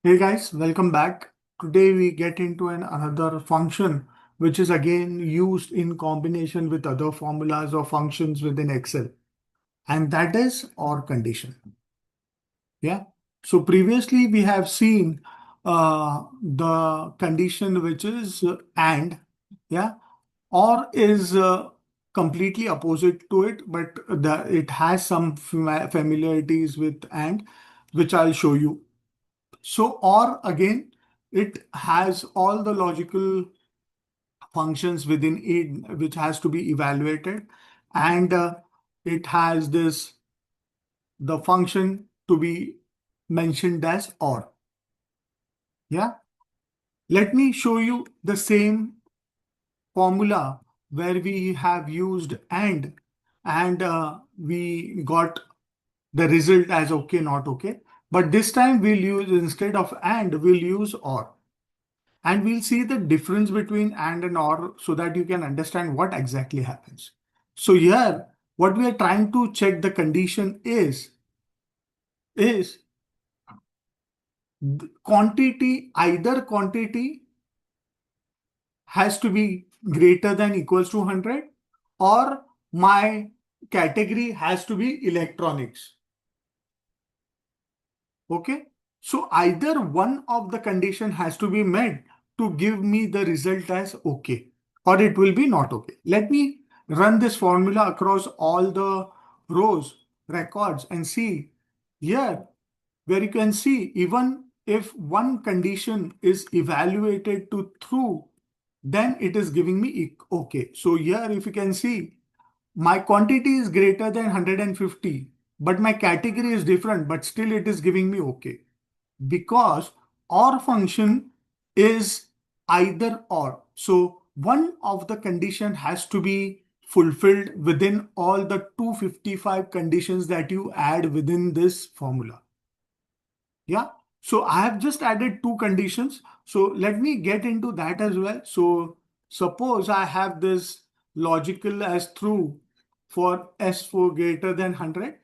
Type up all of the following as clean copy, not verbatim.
Hey guys, welcome back. Today we get into another function which is again used in combination with other formulas or functions within Excel, and that is OR condition. Yeah. So previously we have seen the condition which is AND. Yeah. OR is completely opposite to it, but it has some familiarities with AND, which I'll show you. So, or again, it has all the logical functions within it which has to be evaluated, and it has the function to be mentioned as or. Yeah. Let me show you the same formula where we have used and we got the result as okay, not okay. But this time we'll use instead of we'll use or. And we'll see the difference between and or so that you can understand what exactly happens. So here, what we are trying to check the condition is quantity, either quantity has to be greater than equals to 100 or my category has to be electronics. Okay. So either one of the condition has to be met to give me the result as okay, or it will be not okay. Let me run this formula across all the rows, records and see here where you can see even if one condition is evaluated to true, then it is giving me okay. So here if you can see my quantity is greater than 150, but my category is different, but still it is giving me okay. Because OR function is either or. So one of the condition has to be fulfilled within all the 255 conditions that you add within this formula. Yeah. So I have just added two conditions. So let me get into that as well. So suppose I have this logical as true for S4 greater than 100.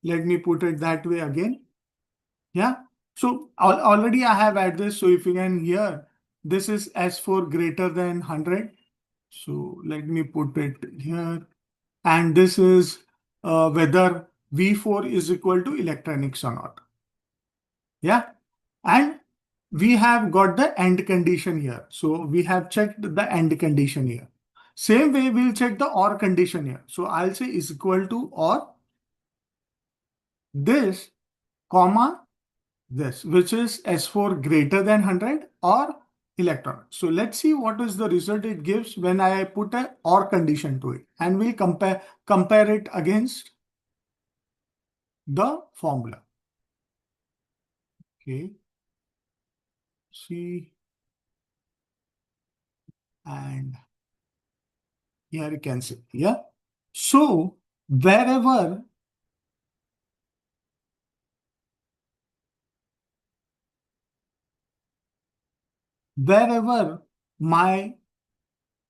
Let me put it that way again. Yeah. So already I have added this. So if you can hear, this is S4 greater than 100. So let me put it here. And this is whether V4 is equal to electronics or not. Yeah. And we have got the AND condition here. So we have checked the AND condition here. Same way we'll check the OR condition here. So I'll say is equal to or this, comma, this, which is S4 greater than 100 or electron. So let's see what is the result it gives when I put a OR condition to it. And we'll compare it against the formula. Okay. See, and here you can see. Yeah. So wherever my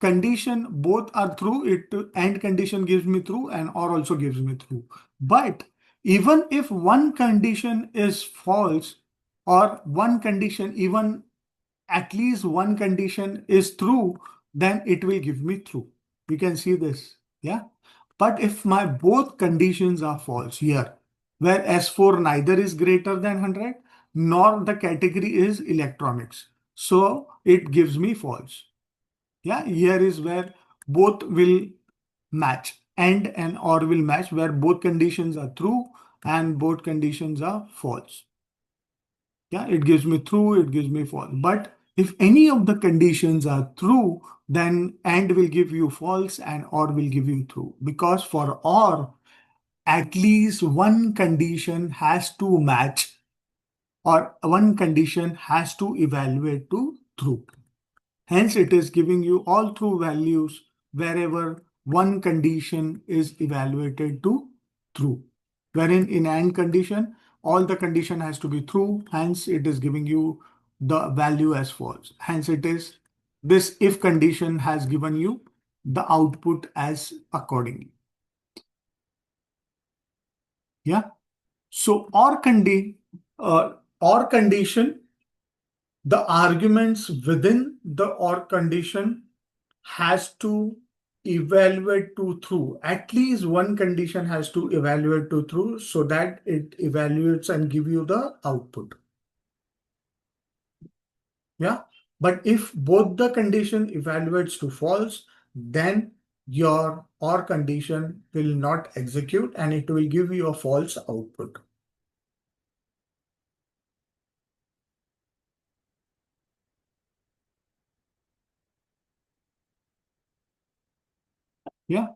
condition both are true, it and condition gives me true and or also gives me true. But even if one condition is false or one condition, even at least one condition is true, then it will give me true. You can see this. Yeah. But if my both conditions are false here, where S4 neither is greater than 100 nor the category is electronics, so it gives me false. Yeah, here is where both will match, and or will match, where both conditions are true and both conditions are false. Yeah, it gives me true, it gives me false. But if any of the conditions are true, then AND will give you false and OR will give you true. Because for OR, at least one condition has to match or one condition has to evaluate to true. Hence, it is giving you all true values wherever one condition is evaluated to true. Wherein in AND condition, all the condition has to be true. Hence, it is giving you the value as false. Hence, it is this if condition has given you the output as accordingly. Yeah. So or condition the arguments within the or condition has to evaluate to true. At least one condition has to evaluate to true so that it evaluates and give you the output. Yeah. But if both the condition evaluates to false, then your or condition will not execute and it will give you a false output. Yeah.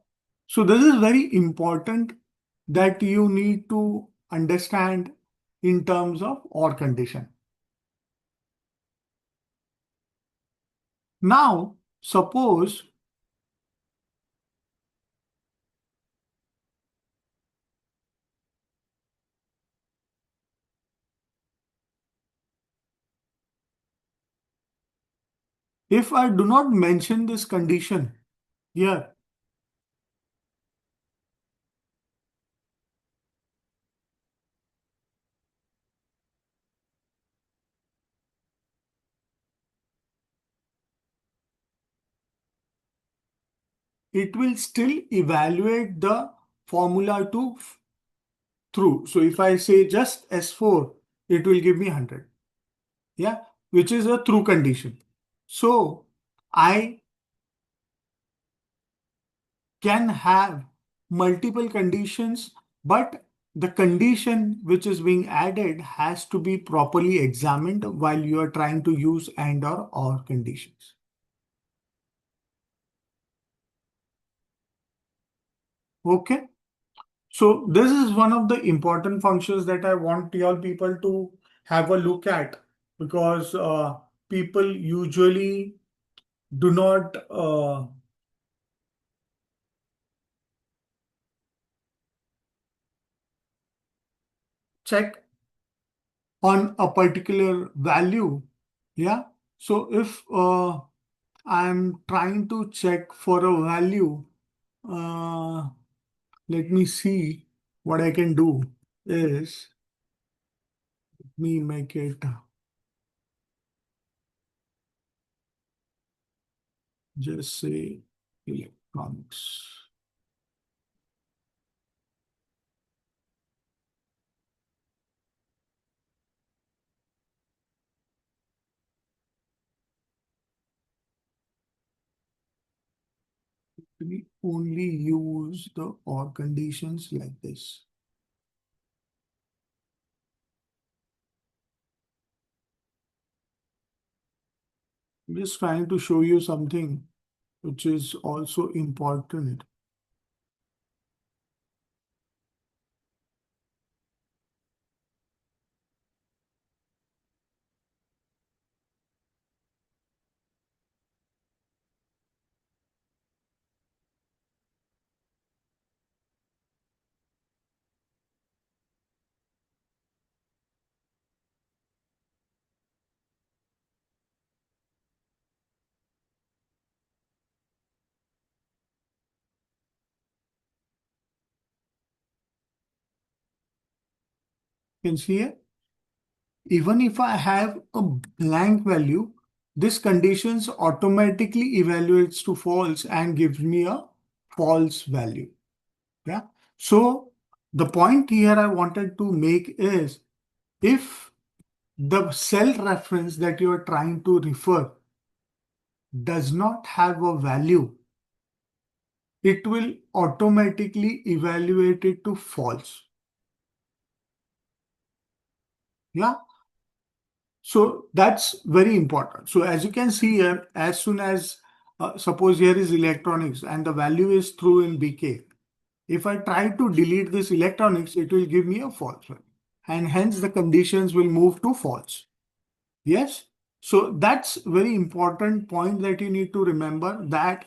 So this is very important that you need to understand in terms of or condition. Now, suppose if I do not mention this condition here, it will still evaluate the formula to true. So if I say just S4, it will give me 100. Yeah, which is a true condition. So I can have multiple conditions, but the condition which is being added has to be properly examined while you are trying to use and or conditions. Okay. So this is one of the important functions that I want y'all people to have a look at because people usually do not check on a particular value. Yeah. So if I'm trying to check for a value, uh, let me see what I can do is let me make it just say electronics. We only use the or conditions like this. I'm just trying to show you something which is also important. You can see here, even if I have a blank value, this conditions automatically evaluates to false and gives me a false value. Yeah. So the point here I wanted to make is if the cell reference that you are trying to refer does not have a value, it will automatically evaluate it to false. Yeah. So that's very important. So as you can see here, as soon as suppose here is electronics and the value is true in BK. If I try to delete this electronics, it will give me a false value. And hence the conditions will move to false. Yes. So that's very important point that you need to remember that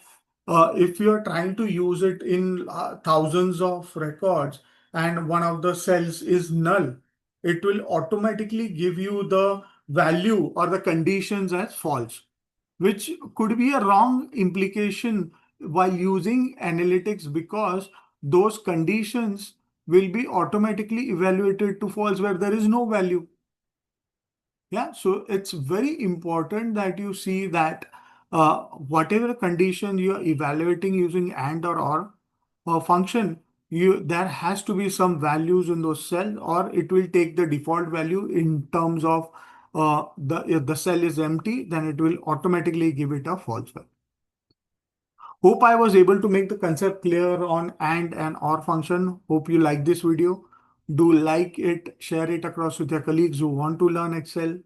if you're trying to use it in thousands of records and one of the cells is null, it will automatically give you the value or the conditions as false, which could be a wrong implication while using analytics because those conditions will be automatically evaluated to false where there is no value. Yeah, so it's very important that you see that whatever condition you are evaluating using and or function, there has to be some values in those cells, or it will take the default value in terms of the if the cell is empty, then it will automatically give it a false value. Hope I was able to make the concept clear on and or function. Hope you like this video. Do like it, share it across with your colleagues who want to learn Excel.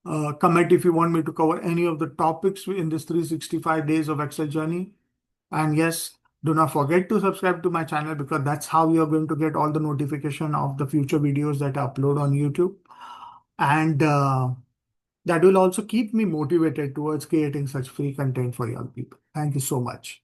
Comment if you want me to cover any of the topics in this 365 days of Excel journey. And yes, do not forget to subscribe to my channel because that's how you're going to get all the notification of the future videos that I upload on YouTube. And that will also keep me motivated towards creating such free content for young people. Thank you so much.